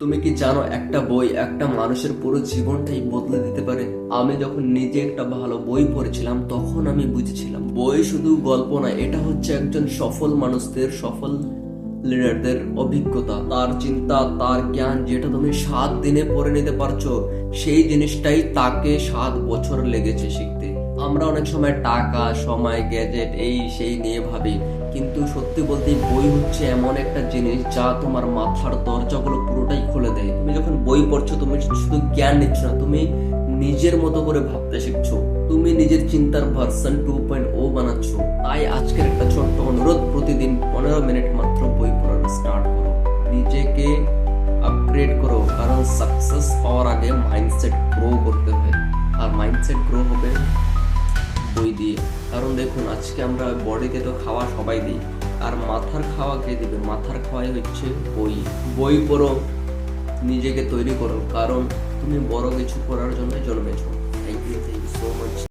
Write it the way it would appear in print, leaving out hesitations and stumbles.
তুমি কি জানো একটা বই একটা মানুষের পুরো জীবনটাই বদলে দিতে পারে? আমি যখন নিজে একটা ভালো বই পড়েছিলাম তখন আমি বুঝেছিলাম বই শুধু গল্প না, এটা হচ্ছে একজন সফল মানুষদের, সফল লিডারদের অভিজ্ঞতা, তার চিন্তা, তার জ্ঞান, যেটা তুমি 7 দিনে পড়ে নিতে পারছো সেই জিনিসটাই তাকে 7 বছর লেগেছে শিখতে। আমরা অনেক সময় টাকা, সময়, গ্যাজেট এই সেই নিয়ে ভাবি, কিন্তু সত্যি বলতে বই হচ্ছে এমন একটা জিনিস যা তোমার মাথার দরজাগুলো পুরোটাই খুলে দেয়। তুমি যখন বই পড়ছো তুমি শুধু জ্ঞান নিচ্ছ না, তুমি নিজের মতো করে ভাবতে শিখছো, তুমি নিজের চিন্তার ভার্সন 2.0 বানাচ্ছো। তাই আজকের একটা ছোট্ট অনুরোধ, প্রতিদিন 15 মিনিট মাত্র বই পড়ানো স্টার্ট করো, নিজেকে আপগ্রেড করো, কারণ সাকসেস পাওয়ার আগে মাইন্ডসেট গ্রো করতে হয়, আর মাইন্ডসেট গ্রো হবে বই দিয়ে। কারণ দেখুন, আজকে আমরা বডিতে তো খাওয়া সবাই দিই, আর মাথার খাওয়া কে দিবে? মাথার খাওয়াই হচ্ছে বই। বই পড়ো, নিজেকে তৈরি করো, কারণ তুমি বড় কিছু করার জন্য জন্মেছো।